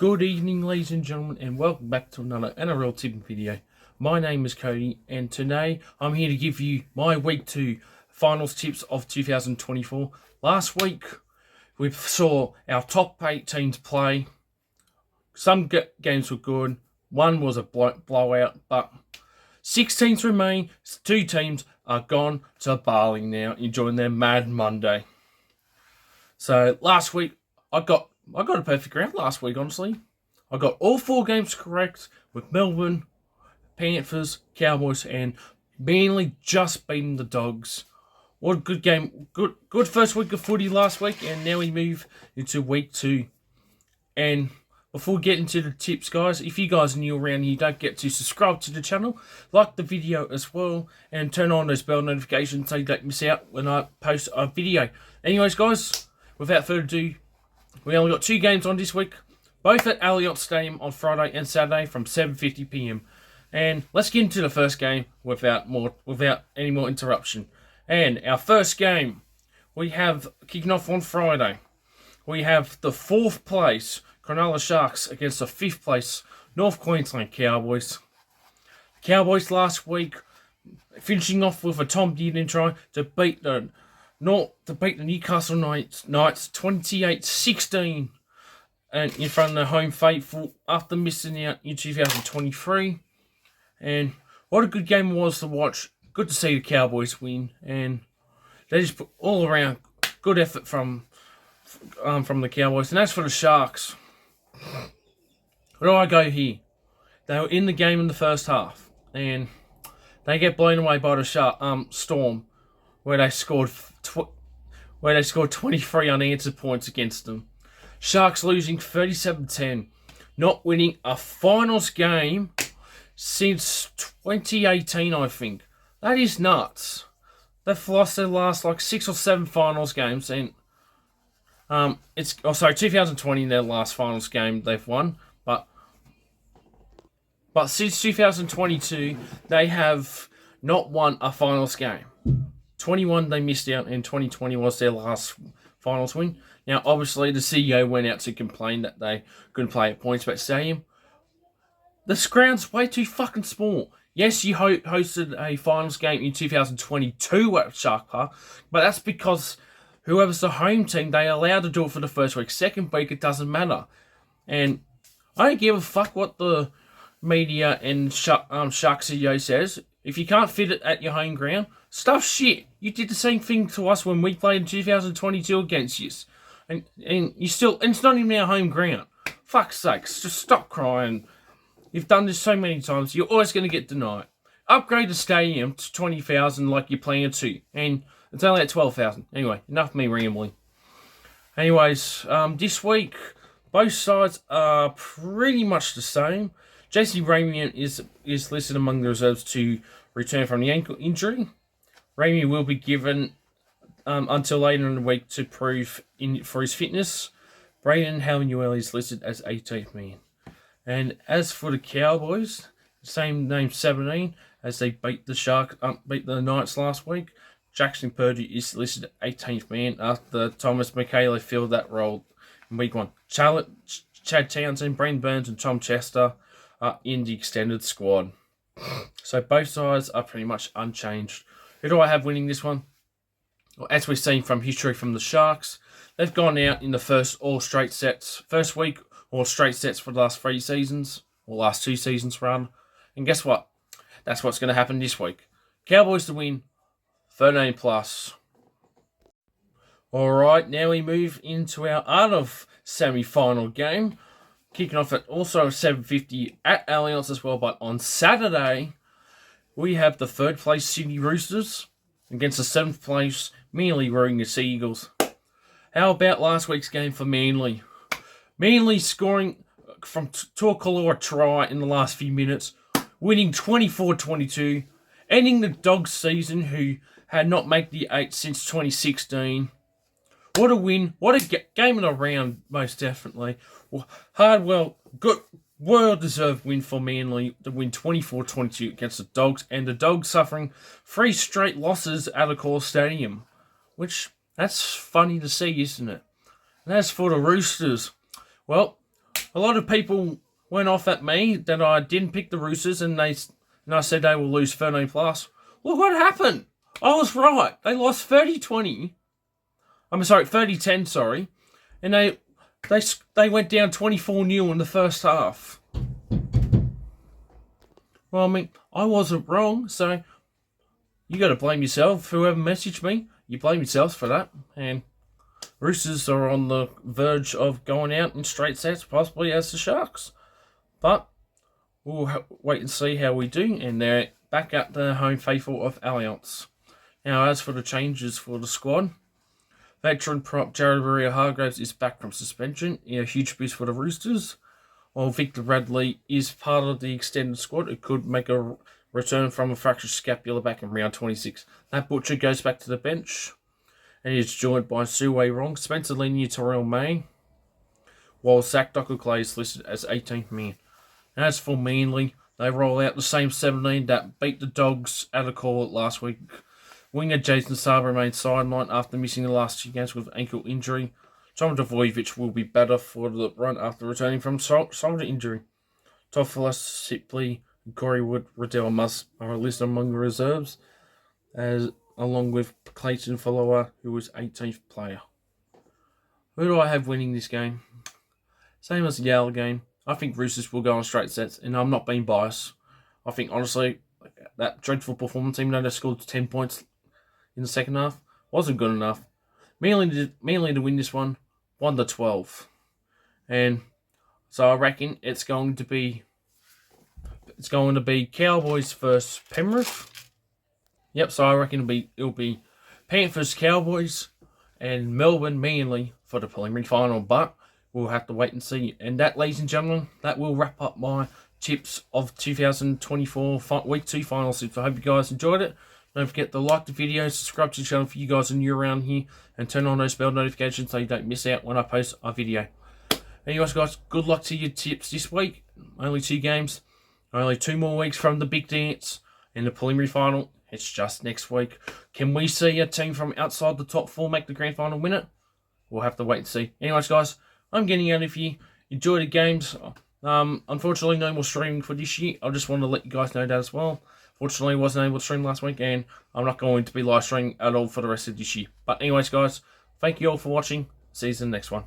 Good evening, ladies and gentlemen, and welcome back to another NRL tipping video. My name is Cody, and today I'm here to give you my Week 2 finals tips of 2024. Last week, we saw our top 8 teams play. Some games were good, one was a blowout, but 6 teams remain. 2 teams are gone to Bali now, enjoying their Mad Monday. So last week, I got a perfect round last week, honestly. I got all 4 games correct with Melbourne, Panthers, Cowboys, and Manly just beating the Dogs. What a good game. Good first week of footy last week, and now we move into week 2. And before we get into the tips, guys, if you guys are new around here, don't forget to subscribe to the channel, like the video as well, and turn on those bell notifications so you don't miss out when I post a video. Anyways, guys, without further ado, we only got 2 games on this week, both at Allianz Stadium on Friday and Saturday from 7:50 p.m. And let's get into the first game without any more interruption. And our first game, we have kicking off on Friday. We have the 4th place Cronulla Sharks against the 5th place North Queensland Cowboys. The Cowboys last week finishing off with a Tom Dearden try to beat the Newcastle Knights 28-16 and in front of the home faithful after missing out in 2023. And what a good game it was to watch. Good to see the Cowboys win, and they just put all around good effort from the Cowboys. And as for the Sharks, where do I go here? They were in the game in the first half, and they get blown away by the Storm, where they scored 23 unanswered points against them. Sharks losing 37-10, not winning a finals game since 2018, I think. That is nuts. They've lost their last 6 or 7 finals games, and 2020 their last finals game they've won, but since 2022 they have not won a finals game. 21 they missed out, and 2020 was their last finals win. Now, obviously, the CEO went out to complain that they couldn't play at PointsBet Stadium. The ground's way too fucking small. Yes, you hosted a finals game in 2022 at Shark Park, but that's because whoever's the home team, they allowed to do it for the first week. Second week, it doesn't matter. And I don't give a fuck what the media and Shark CEO says. If you can't fit it at your home ground, stuff shit. You did the same thing to us when we played in 2022 against you. And you still, and it's not even our home ground. Fuck's sakes, just stop crying. You've done this so many times, you're always going to get denied. Upgrade the stadium to 20,000 like you plan to, and it's only at 12,000. Anyway, enough of me rambling. Anyways, this week, both sides are pretty much the same. JC Ramian is listed among the reserves to return from the ankle injury. Ramian will be given until later in the week to prove for his fitness. Braden Halmanuel is listed as 18th man. And as for the Cowboys, same name 17 as they beat the Knights last week. Jackson Purdy is listed at 18th man after Thomas McKaylee filled that role in week 1. Chad Townsend, Brent Burns, and Tom Chester are in the extended squad. So both sides are pretty much unchanged. Who do I have winning this one? Well, as we've seen from history from the Sharks, they've gone out in the first week all straight sets for the last 3 seasons, or last 2 seasons rather. And guess what? That's what's going to happen this week. Cowboys to win, 13 plus. Alright, now we move into our other semi-final game. Kicking off at also 7:50 at Allianz as well, but on Saturday, we have the 3rd place Sydney Roosters against the 7th place Manly Warriors Sea Eagles. How about last week's game for Manly? Manly scoring from Tuakoloa try in the last few minutes, winning 24-22, ending the Dogs season who had not made the 8 since 2016. What a win. What a game of the round, most definitely. Good, well-deserved win for Manly to win 24-22 against the Dogs, and the Dogs suffering 3 straight losses at Accor Stadium, that's funny to see, isn't it? And as for the Roosters, well, a lot of people went off at me that I didn't pick the Roosters, and I said they will lose 13 plus. Look what happened. I was right. They lost 30-20. I'm sorry, 30-10, sorry. And they went down 24-0 in the first half. Well, I mean, I wasn't wrong, so you got to blame yourself. Whoever messaged me, you blame yourselves for that. And Roosters are on the verge of going out in straight sets, possibly as the Sharks. But we'll wait and see how we do. And they're back at the home faithful of Allianz. Now, as for the changes for the squad, veteran prop Jared Warrior-Hargreaves is back from suspension. A huge boost for the Roosters. While Victor Radley is part of the extended squad, it could make a return from a fractured scapula back in round 26. That butcher goes back to the bench. And is joined by Suwei Rong, Spencer Leniu, Terrell May, while Zach Docker-Clay is listed as 18th man. And as for Manly, they roll out the same 17 that beat the Dogs at a call last week. Winger Jason Saab remains sidelined after missing the last 2 games with ankle injury. Tom Trbojevic will be better for the run after returning from shoulder injury. Toffolo Sipley, Corey Wood, Riddell Musk are listed among the reserves, along with Clayton Follower, who was 18th player. Who do I have winning this game? Same as the Yale game. I think Roosters will go on straight sets, and I'm not being biased. I think, honestly, that dreadful performance, even though they scored 10 points in the second half, wasn't good enough. Mainly to win this one, 1-12. And so I reckon it's going to be Cowboys versus Penrith. Yep, so I reckon it'll be Panthers Cowboys and Melbourne Manly for the preliminary final, but we'll have to wait and see. And that, ladies and gentlemen, that will wrap up my tips of 2024 Week 2 final tips. I hope you guys enjoyed it. Don't forget to like the video, subscribe to the channel if you guys are new around here, and turn on those bell notifications so you don't miss out when I post a video. Anyways, guys, good luck to your tips this week. Only 2 games, only 2 more weeks from the big dance and the preliminary final. It's just next week. Can we see a team from outside the top 4 make the grand final win it? We'll have to wait and see. Anyways, guys, I'm getting out of here. Enjoy the games. Unfortunately, no more streaming for this year. I just wanted to let you guys know that as well. Fortunately, I wasn't able to stream last week, and I'm not going to be live streaming at all for the rest of this year. But anyways, guys, thank you all for watching. See you in the next one.